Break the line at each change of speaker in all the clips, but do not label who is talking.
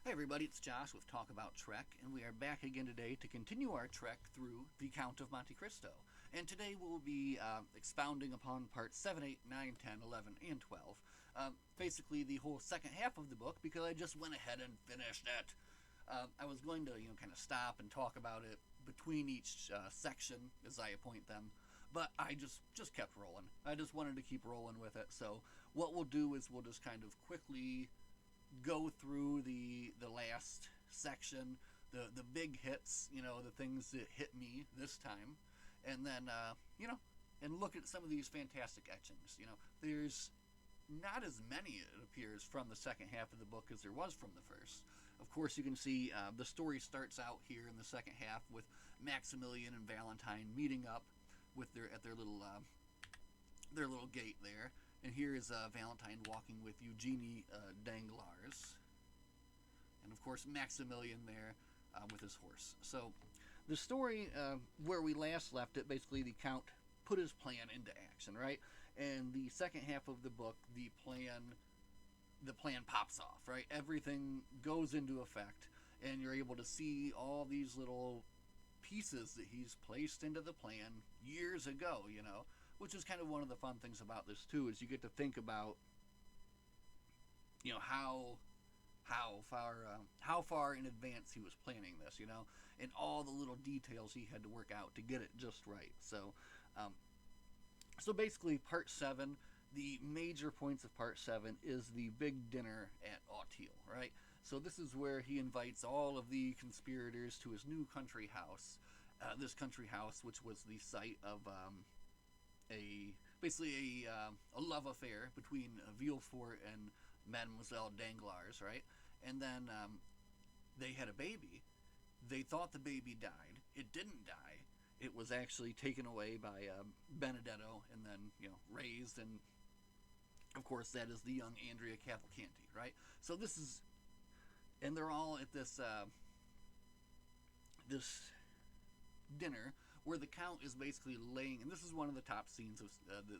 Hey everybody, it's Josh with Talk About Trek, and we are back again today to continue our trek through the Count of Monte Cristo. And today we'll be expounding upon parts 7, 8, 9, 10, 11, and 12. Basically the whole second half of the book, because I just went ahead and finished it. I was going to, kind of stop and talk about it between each section as I appoint them, but I just kept rolling. I just wanted to keep rolling with it. So what we'll do is we'll just kind of quickly go through the last section, the big hits, the things that hit me this time, and then and look at some of these fantastic etchings. There's not as many, it appears, from the second half of the book as there was from the first. Of course, you can see the story starts out here in the second half with Maximilian and Valentine meeting up with at their little gate there. And here is Valentine walking with Eugenie Danglars. And of course, Maximilian there with his horse. So, the story where we last left it, basically the Count put his plan into action, right? And the second half of the book, the plan pops off, right? Everything goes into effect, and you're able to see all these little pieces that he's placed into the plan years ago, which is kind of one of the fun things about this too, is you get to think about how far in advance he was planning this, and all the little details he had to work out to get it just right. So basically part 7, the major points of part 7 is the big dinner at Auteuil, right? So this is where he invites all of the conspirators to his new country house. This country house, which was the site of a love affair between Villefort and Mademoiselle Danglars, right? And then they had a baby. They thought the baby died. It didn't die. It was actually taken away by Benedetto and then raised, and of course that is the young Andrea Cavalcanti, right? So this is, and they're all at this dinner where the Count is basically laying, and this is one of the top scenes of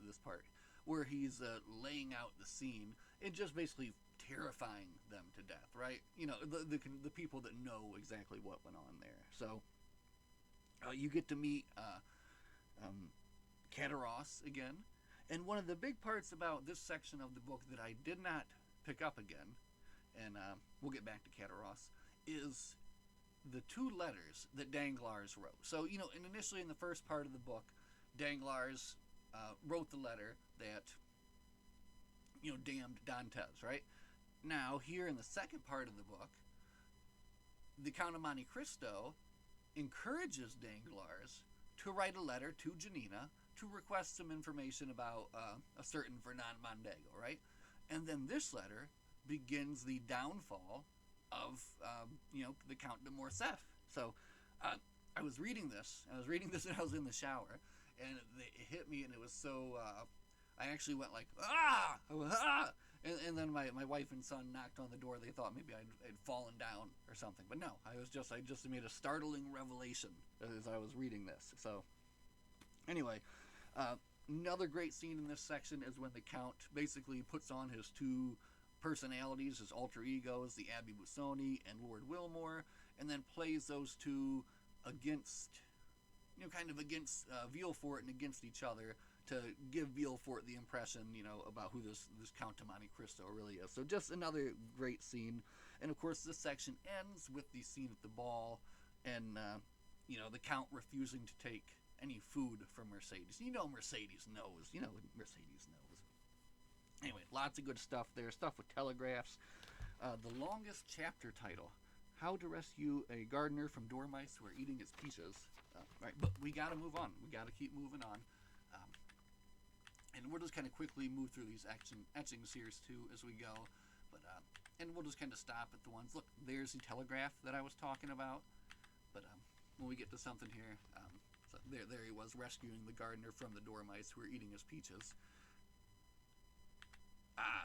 this part, where he's laying out the scene and just basically terrifying them to death, right? The people that know exactly what went on there. So you get to meet Cataros again, and one of the big parts about this section of the book that I did not pick up again, and we'll get back to Cataros, is the 2 letters that Danglars wrote. So, and initially in the first part of the book, Danglars wrote the letter that, damned Dantes, right? Now, here in the second part of the book, the Count of Monte Cristo encourages Danglars to write a letter to Janina to request some information about a certain Fernand Mondego, right? And then this letter begins the downfall of the Count de Morcerf. So I was reading this and I was in the shower, and it hit me, and it was so I actually went like ah, and then my wife and son knocked on the door. They thought maybe I'd fallen down or something, but no, I just made a startling revelation as I was reading this. So anyway, another great scene in this section is when the Count basically puts on his 2 personalities, his alter egos, the Abbé Busoni and Lord Wilmore, and then plays those 2 against, kind of against Villefort and against each other to give Villefort the impression, about who this Count de Monte Cristo really is. So just another great scene. And of course this section ends with the scene at the ball, and the Count refusing to take any food from Mercedes. Mercedes knows. Mercedes knows. Anyway, lots of good stuff there. Stuff with telegraphs. The longest chapter title: How to Rescue a Gardener from Dormice Who Are Eating His Peaches. Right, but we got to move on. We got to keep moving on. And we'll just kind of quickly move through these etchings here too as we go. But and we'll just kind of stop at the ones. Look, there's the telegraph that I was talking about. But when we get to something here, so there he was rescuing the gardener from the dormice who were eating his peaches.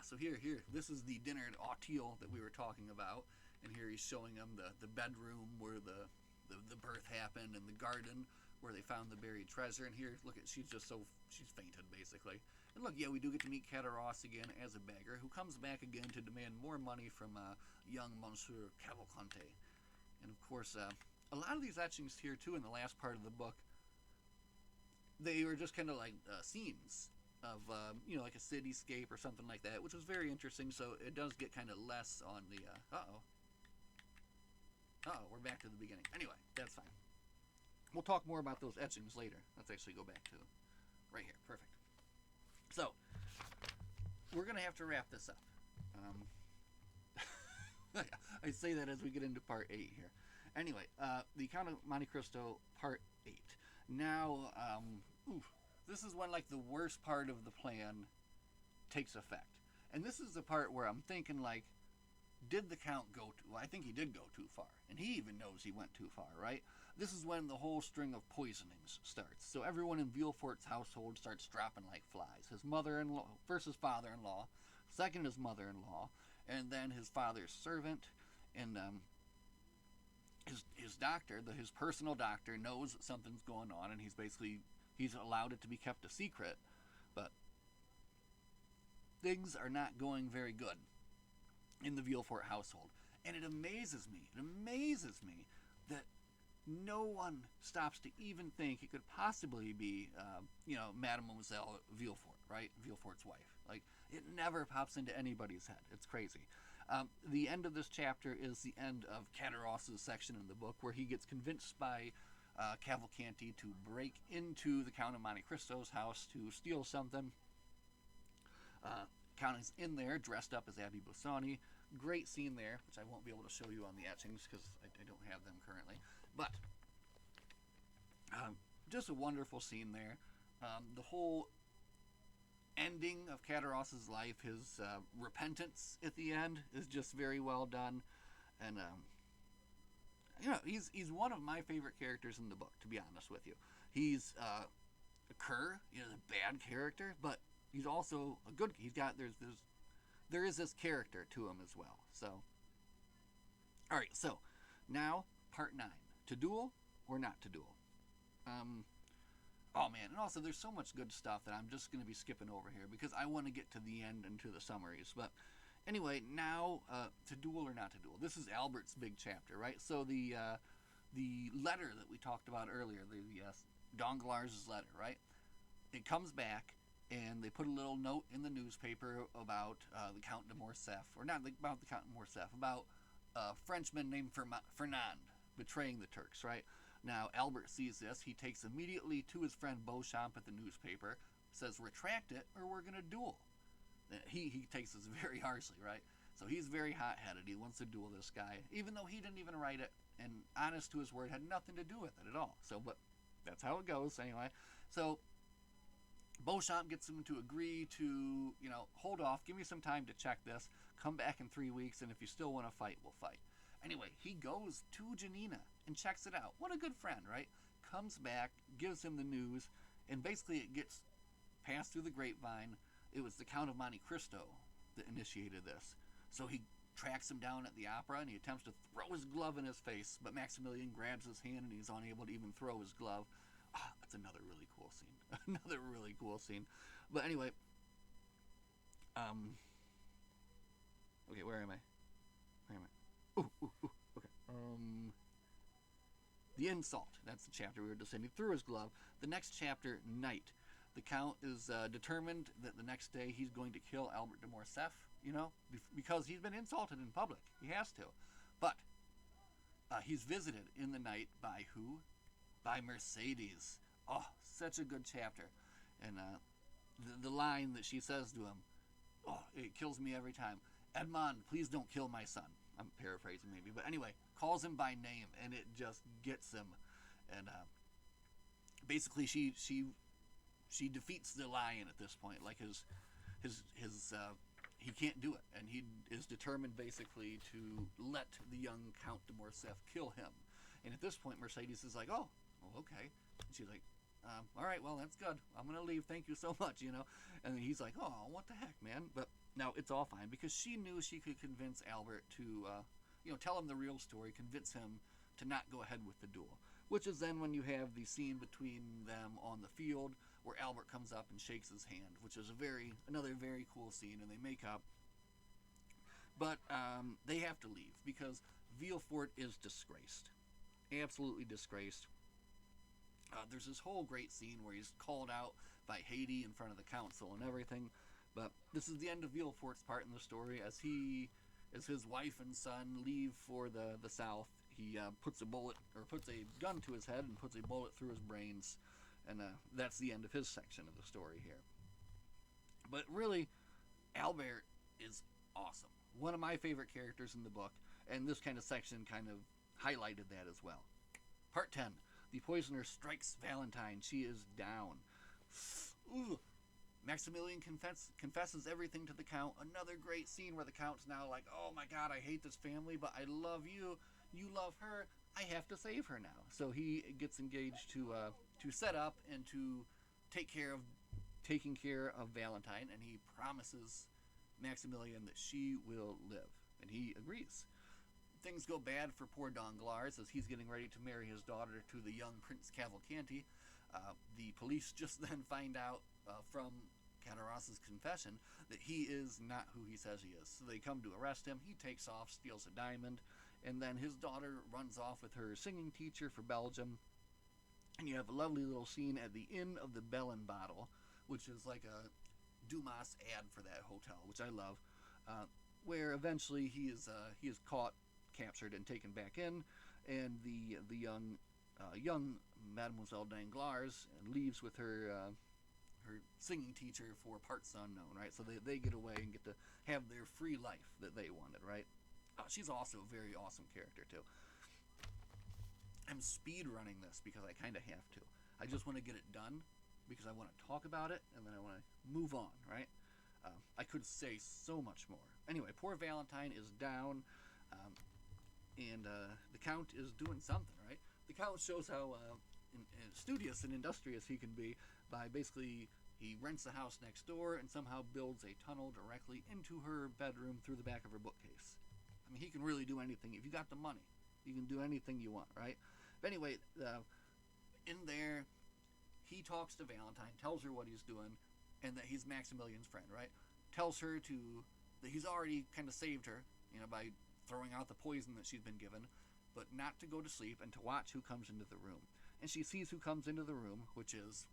So here, this is the dinner at Auteuil that we were talking about, and here he's showing them the bedroom where the birth happened, and the garden where they found the buried treasure. And here, look at, she's fainted basically. And look, yeah, we do get to meet Cataros again as a beggar, who comes back again to demand more money from young Monsieur Cavalcante. And of course, a lot of these etchings here too in the last part of the book, they were just kind of like scenes of like a cityscape or something like that, which was very interesting. So it does get kind of less on the we're back to the beginning. Anyway, that's fine. We'll talk more about those etchings later. Let's actually go back to right here. Perfect. So we're gonna have to wrap this up. I say that as we get into part 8 here. Anyway, the Count of Monte Cristo, part 8. Now, this is when like the worst part of the plan takes effect, and this is the part where I'm thinking like, did the Count go too? Well, I think he did go too far, and he even knows he went too far, right? This is when the whole string of poisonings starts. So everyone in Villefort's household starts dropping like flies. His mother-in-law, first his father-in-law, second his mother-in-law, and then his father's servant, and his doctor, his personal doctor, knows that something's going on, and he's allowed it to be kept a secret, but things are not going very good in the Villefort household. And it amazes me that no one stops to even think it could possibly be, Mademoiselle Villefort, right? Villefort's wife. Like, it never pops into anybody's head. It's crazy. The end of this chapter is the end of Cataros' section in the book, where he gets convinced by Cavalcanti to break into the Count of Monte Cristo's house to steal something. Count is in there, dressed up as Abbe Busoni. Great scene there, which I won't be able to show you on the etchings because I don't have them currently. But just a wonderful scene there. The whole ending of Cataros' life, his repentance at the end, is just very well done. And he's one of my favorite characters in the book, to be honest with you. He's a cur, the bad character, but he's also a good. There is this character to him as well. So, all right. So now part 9: to duel or not to duel. Oh man, and also there's so much good stuff that I'm just going to be skipping over here because I want to get to the end and to the summaries. But anyway, now to duel or not to duel. This is Albert's big chapter, right? So the letter that we talked about earlier, the Danglars' letter, right? It comes back, and they put a little note in the newspaper about the Count de Morcerf, or not about the Count de Morcerf, about a Frenchman named Fernand betraying the Turks, right? Now, Albert sees this. He takes immediately to his friend Beauchamp at the newspaper, says, retract it, or we're going to duel. He takes this very harshly, right? So he's very hot-headed. He wants to duel this guy, even though he didn't even write it, and honest to his word, had nothing to do with it at all. So, but that's how it goes, anyway. So Beauchamp gets him to agree to, hold off, give me some time to check this, come back in 3 weeks, and if you still want to fight, we'll fight. Anyway, he goes to Janina and checks it out. What a good friend, right? Comes back, gives him the news, and basically it gets passed through the grapevine. It was the Count of Monte Cristo that initiated this. So he tracks him down at the opera, and he attempts to throw his glove in his face, but Maximilian grabs his hand, and he's unable to even throw his glove. That's another really cool scene. Another really cool scene. But anyway, okay, where am I? Okay. The insult. That's the chapter we were just saying. He threw his glove. The next chapter, night. The Count is determined that the next day he's going to kill Albert de Morcerf, because he's been insulted in public. He has to. But he's visited in the night by who? By Mercedes. Oh, such a good chapter. And the line that she says to him, it kills me every time. Edmond, please don't kill my son. I'm paraphrasing maybe, but anyway, calls him by name, and it just gets him. And basically, she defeats the lion at this point. Like he can't do it, and he is determined basically to let the young Count de Morcerf kill him. And at this point, Mercedes is like, oh, well, okay. And she's like, all right, well, that's good. I'm going to leave. Thank you so much, And then he's like, oh, what the heck, man? But now it's all fine because she knew she could convince Albert to, tell him the real story, convince him to not go ahead with the duel. which is then when you have the scene between them on the field where Albert comes up and shakes his hand, which is another very cool scene, and they make up. But they have to leave because Villefort is disgraced, absolutely disgraced. There's this whole great scene where he's called out by Haiti in front of the council and everything. But this is the end of Villefort's part in the story. As his wife and son leave for the South, he puts a gun to his head and puts a bullet through his brains, and that's the end of his section of the story here. But really, Albert is awesome. One of my favorite characters in the book, and this kind of section kind of highlighted that as well. Part 10. The poisoner strikes Valentine. She is down. Ooh. Maximilian confesses everything to the Count. Another great scene where the Count's now like, oh my god, I hate this family, but I love you. You love her. I have to save her now. So he gets engaged to set up and to taking care of Valentine, and he promises Maximilian that she will live, and he agrees. Things go bad for poor Danglars as he's getting ready to marry his daughter to the young Prince Cavalcanti. The police just then find out from Cataras's confession that he is not who he says he is. So they come to arrest him. He takes off, steals a diamond, and then his daughter runs off with her singing teacher for Belgium. And you have a lovely little scene at the Inn of the Bell and Bottle, which is like a Dumas ad for that hotel, which I love, where eventually he is caught, captured, and taken back in, and the young Mademoiselle Danglars leaves with her singing teacher for parts unknown, right? So they get away and get to have their free life that they wanted, right? She's also a very awesome character too. I'm speed running this because I kind of have to. I just want to get it done because I want to talk about it and then I want to move on, right? I could say so much more. Anyway, poor Valentine is down, and the Count is doing something, right? The Count shows how studious and industrious he can be by basically he rents the house next door and somehow builds a tunnel directly into her bedroom through the back of her bookcase. I mean, he can really do anything. If you got the money, you can do anything you want, right? But anyway, in there, he talks to Valentine, tells her what he's doing, and that he's Maximilian's friend, right? Tells her that he's already kind of saved her, by throwing out the poison that she's been given, but not to go to sleep and to watch who comes into the room. And she sees who comes into the room, which is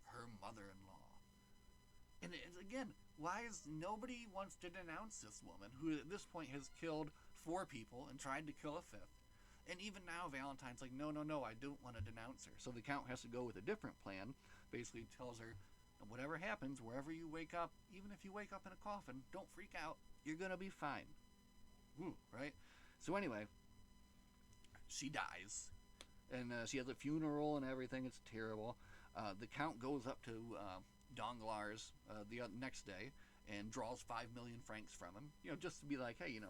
her mother-in-law. And again, why is nobody wants to denounce this woman, who at this point has killed 4 people and tried to kill a 5th? And even now, Valentine's like, no, I don't want to denounce her. So the Count has to go with a different plan. Basically tells her, whatever happens, wherever you wake up, even if you wake up in a coffin, don't freak out. You're going to be fine. Ooh, right? So anyway, she dies. And she has a funeral and everything. It's terrible. The Count goes up to Danglars the next day and draws 5 million francs from him, just to be like, hey,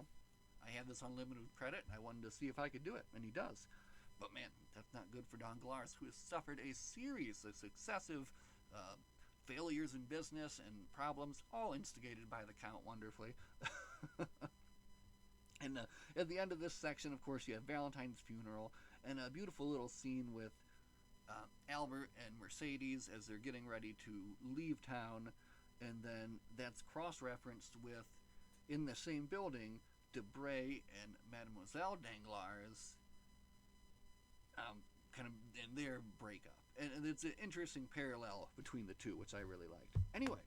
I have this unlimited credit, and I wanted to see if I could do it, and he does. But man, that's not good for Danglars, who has suffered a series of successive failures in business and problems, all instigated by the Count wonderfully. And at the end of this section, of course, you have Valentine's funeral, and a beautiful little scene with Albert and Mercedes as they're getting ready to leave town, and then that's cross-referenced with, in the same building, Debray and Mademoiselle Danglars kind of in their breakup. And it's an interesting parallel between the two, which I really liked. Anyway,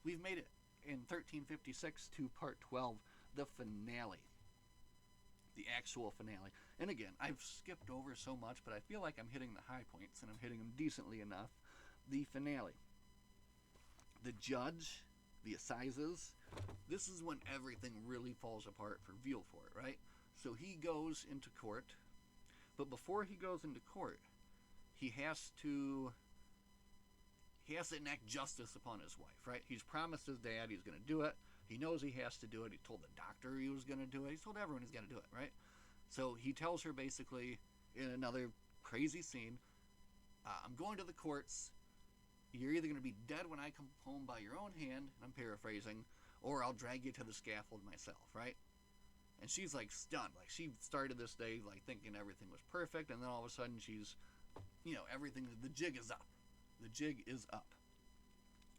we've made it in 1356 to part 12, the finale. The actual finale. And again, I've skipped over so much, but I feel like I'm hitting the high points, and I'm hitting them decently enough. The finale. The judge, the assizes, this is when everything really falls apart for Villefort, right? So he goes into court, but before he goes into court, he has to enact justice upon his wife, right? He's promised his dad he's going to do it. He knows he has to do it. He told the doctor he was going to do it. He's told everyone he's going to do it, right? So he tells her basically in another crazy scene, I'm going to the courts. You're either going to be dead when I come home by your own hand, and I'm paraphrasing, or I'll drag you to the scaffold myself, right? And she's like stunned. Like she started this day like thinking everything was perfect, and then all of a sudden she's, everything. The jig is up. The jig is up.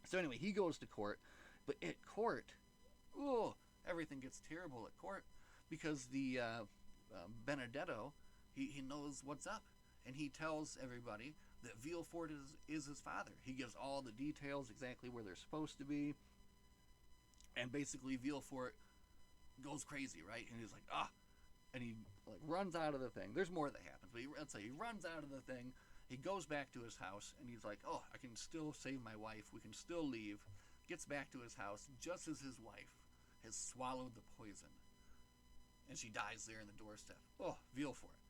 So anyway, he goes to court, but at court, everything gets terrible at court because the Benedetto, he knows what's up, and he tells everybody that Villefort is his father. He gives all the details, exactly where they're supposed to be, and basically Villefort goes crazy, right? And he's like, and he like runs out of the thing. There's more that happens, but let's say he runs out of the thing. He goes back to his house, and he's like, I can still save my wife. We can still leave. Gets back to his house just as his wife has swallowed the poison, and she dies there in the doorstep. Villefort.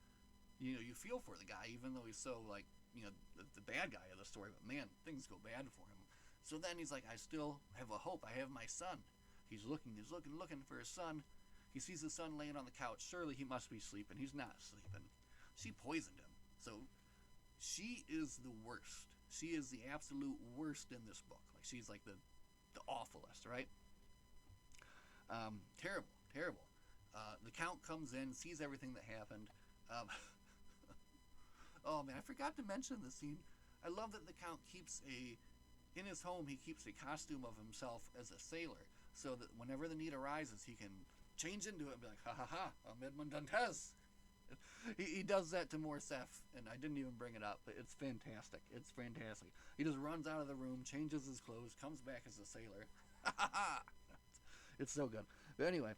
You feel for the guy, even though he's so like, the bad guy of the story. But man, things go bad for him. So then he's like, I still have a hope. I have my son. He's looking for his son. He sees his son laying on the couch. Surely he must be sleeping. He's not sleeping. She poisoned him. So she is the worst. She is the absolute worst in this book. Like she's like the awfulest, right? Terrible. The Count comes in, sees everything that happened. Oh man, I forgot to mention the scene. I love that the Count in his home, he keeps a costume of himself as a sailor, so that whenever the need arises, he can change into it and be like, ha ha ha, I'm Edmond Dantes. He does that to Morcerf, and I didn't even bring it up, but it's fantastic. It's fantastic. He just runs out of the room, changes his clothes, comes back as a sailor. It's so good. But anyway,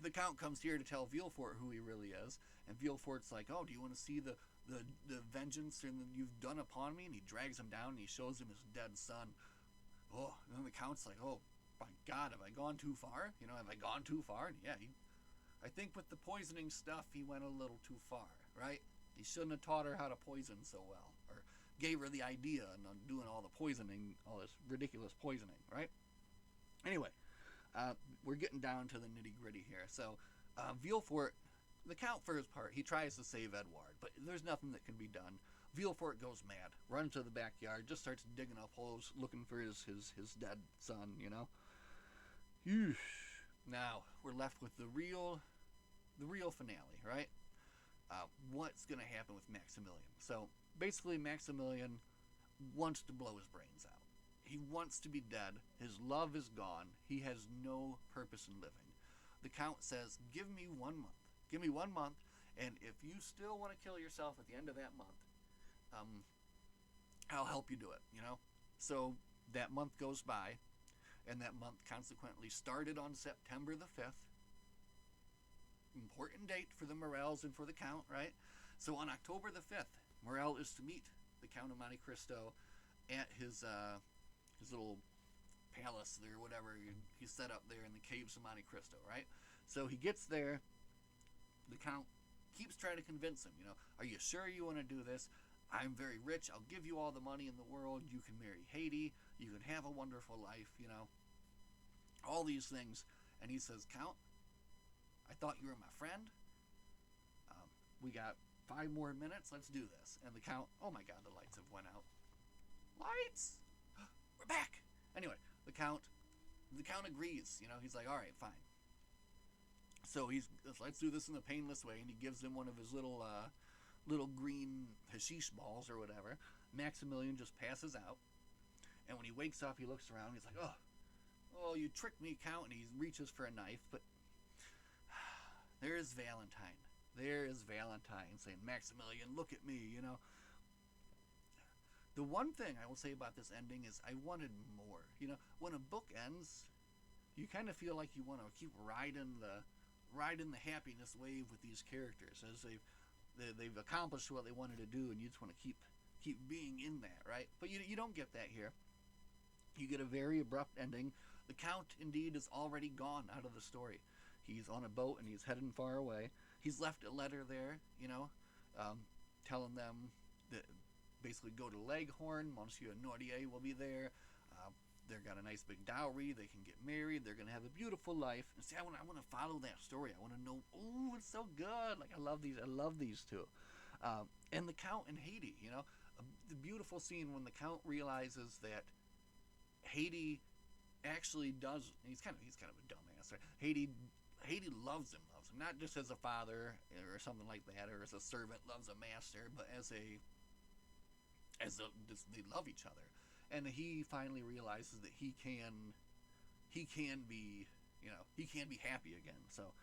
the Count comes here to tell Villefort who he really is, and Villefort's like, do you want to see the vengeance you've done upon me? And he drags him down, and he shows him his dead son. And then the Count's like, my God, have I gone too far? Have I gone too far? And yeah, I think with the poisoning stuff, he went a little too far, right? He shouldn't have taught her how to poison so well, or gave her the idea and doing all the poisoning, all this ridiculous poisoning, right? Anyway, we're getting down to the nitty-gritty here. So, Villefort, the Count for his part, he tries to save Edouard, but there's nothing that can be done. Villefort goes mad, runs to the backyard, just starts digging up holes, looking for his dead son, Now, we're left with the real finale, right? What's going to happen with Maximilian? So, basically, Maximilian wants to blow his brains out. He wants to be dead. His love is gone. He has no purpose in living. The Count says, give me 1 month. Give me 1 month, and if you still want to kill yourself at the end of that month, I'll help you do it, So, that month goes by, and that month consequently started on September the 5th. Important date for the Morels and for the Count, right? So on October the 5th, Morel is to meet the Count of Monte Cristo at his little palace there, whatever he's set up there in the caves of Monte Cristo, right? So he gets there. The Count keeps trying to convince him, are you sure you want to do this? I'm very rich. I'll give you all the money in the world. You can marry Haiti. You can have a wonderful life, all these things. And he says, Count, I thought you were my friend. We got 5 more minutes. Let's do this. And the Count, oh my God, the lights have went out. Lights! We're back! Anyway, the Count agrees. He's like, all right, fine. So let's do this in the painless way. And he gives him one of his little green hashish balls or whatever. Maximilian just passes out. And when he wakes up, he looks around. He's like, oh, you tricked me, Count. And he reaches for a knife. But there is Valentine. There is Valentine saying, Maximilian, look at me, The one thing I will say about this ending is I wanted more. When a book ends, you kind of feel like you want to keep riding the happiness wave with these characters as they've accomplished what they wanted to do, and you just want to keep being in that, right? But you don't get that here. You get a very abrupt ending. The Count, indeed, is already gone out of the story. He's on a boat, and he's heading far away. He's left a letter there, telling them that basically go to Leghorn. Monsieur Nordier will be there. They've got a nice big dowry. They can get married. They're going to have a beautiful life. And see, I want to follow that story. I want to know, it's so good. Like, I love these two. And the Count and Haiti, the beautiful scene when the Count realizes that Haiti actually does, he's kind of a dumbass, right? Haiti loves him, loves him, not just as a father or something like that, or as a servant loves a master, but they love each other. And he finally realizes that he can be, he can be happy again. So,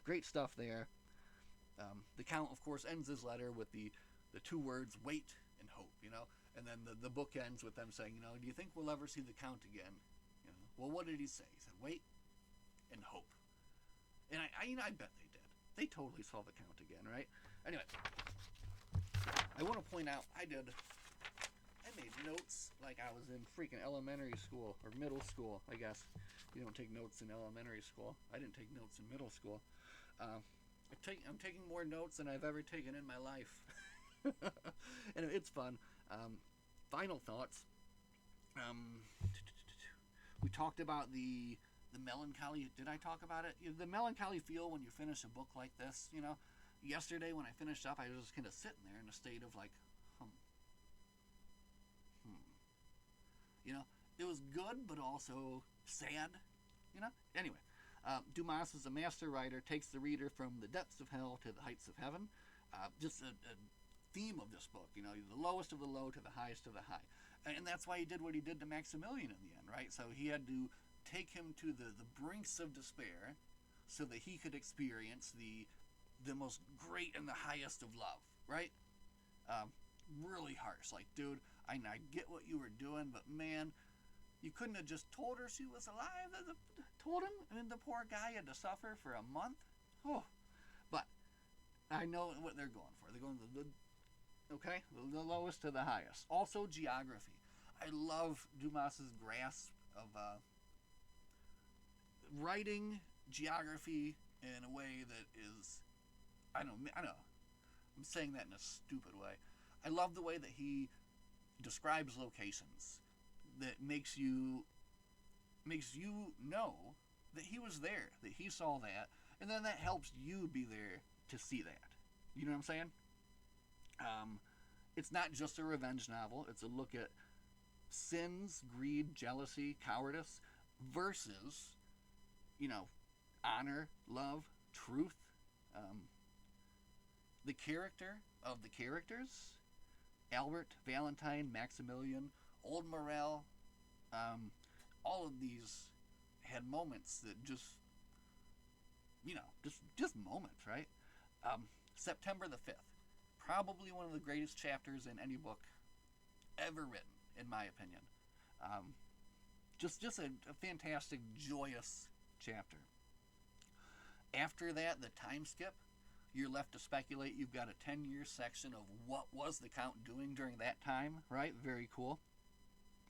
great stuff there. The Count, of course, ends his letter with the two words, wait and hope, and then the book ends with them saying, do you think we'll ever see the Count again? Well, what did he say? He said, wait and hope. And I bet they did. They totally saw the Count again, right? Anyway, I want to point out, I made notes like I was in freaking elementary school, or middle school, I guess. You don't take notes in elementary school. I didn't take notes in middle school. I'm taking more notes than I've ever taken in my life. And it's fun. Final thoughts. We talked about the melancholy. Did I talk about it? The melancholy feel when you finish a book like this. Yesterday when I finished up, I was just kind of sitting there in a state of like, it was good, but also sad. Anyway, Dumas is a master writer, takes the reader from the depths of hell to the heights of heaven. Just a theme of this book, the lowest of the low to the highest of the high. And that's why he did what he did to Maximilian in the end, right? So he had to take him to the brinks of despair so that he could experience the most great and the highest of love, right? Really harsh. Like, dude, I get what you were doing, but man, you couldn't have just told her she was alive? Told him? I mean, the poor guy had to suffer for a month? Oh. But I know what they're going for. They're going to the lowest to the highest. Also, geography. I love Dumas's grasp of writing geography in a way that is, I know, I'm saying that in a stupid way. I love the way that he describes locations that makes you know that he was there, that he saw that, and then that helps you be there to see that. You know what I'm saying? It's not just a revenge novel. It's a look at sins, greed, jealousy, cowardice versus, honor, love, truth. The character of the characters, Albert, Valentine, Maximilian, Old Morel, all of these had moments that just moments, right? September the 5th. Probably one of the greatest chapters in any book ever written, in my opinion. Just a fantastic, joyous chapter. After that, the time skip, you're left to speculate. You've got a 10-year section of what was the Count doing during that time, right? Very cool.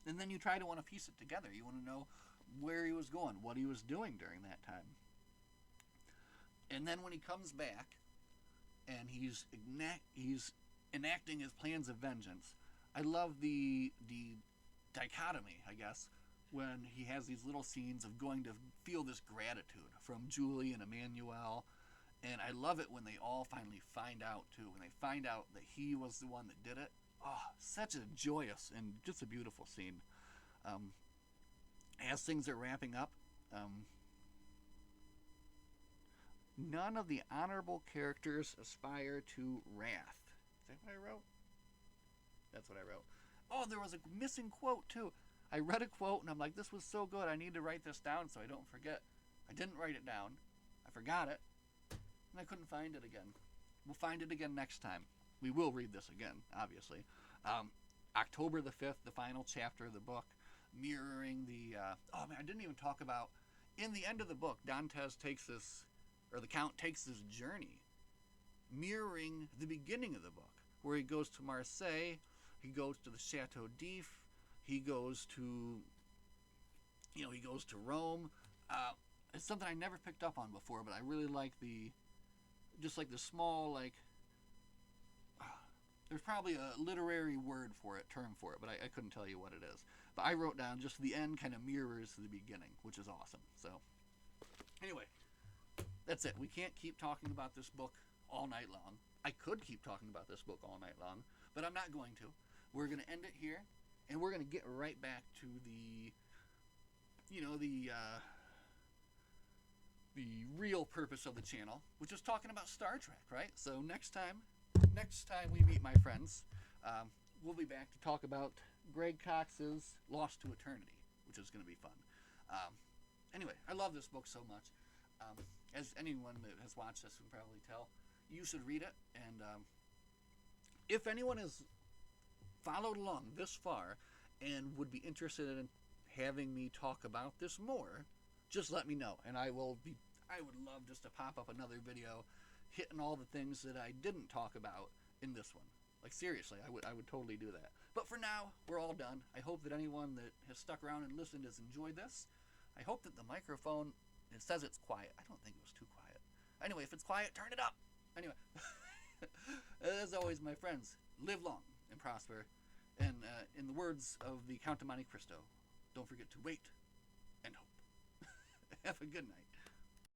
And then you try to want to piece it together. You want to know where he was going, what he was doing during that time. And then when he comes back, and he's enacting his plans of vengeance, I love the dichotomy, I guess, when he has these little scenes of going to feel this gratitude from Julie and Emmanuel. And I love it when they all finally find out, too. When they find out that he was the one that did it. Oh, such a joyous and just a beautiful scene. As things are wrapping up, none of the honorable characters aspire to wrath. Is that what I wrote? That's what I wrote. Oh, there was a missing quote, too. I read a quote, and I'm like, this was so good. I need to write this down so I don't forget. I didn't write it down. I forgot it. And I couldn't find it again. We'll find it again next time. We will read this again, obviously. October the 5th, the final chapter of the book, mirroring the... I didn't even talk about... In the end of the book, Dantes takes this... Or the Count takes this journey, mirroring the beginning of the book, where he goes to Marseille, he goes to the Chateau d'If, he goes to... he goes to Rome. It's something I never picked up on before, but I really like the... Just like the small, there's probably a literary word for it, term for it, but I couldn't tell you what it is. But I wrote down just the end kind of mirrors the beginning, which is awesome. So, anyway, that's it. We can't keep talking about this book all night long. I could keep talking about this book all night long, but I'm not going to. We're going to end it here, and we're going to get right back to the the real purpose of the channel, which is talking about Star Trek, right? So next time we meet, my friends, we'll be back to talk about Greg Cox's Lost to Eternity, which is going to be fun. Anyway, I love this book so much. As anyone that has watched this can probably tell, you should read it. And if anyone has followed along this far and would be interested in having me talk about this more, just let me know, and I would love just to pop up another video hitting all the things that I didn't talk about in this one. Like, seriously, I would totally do that. But for now, we're all done. I hope that anyone that has stuck around and listened has enjoyed this. I hope that the microphone, it says it's quiet. I don't think it was too quiet. Anyway, if it's quiet, turn it up. Anyway, as always, my friends, live long and prosper. And in the words of the Count of Monte Cristo, don't forget to wait and hope. Have a good night.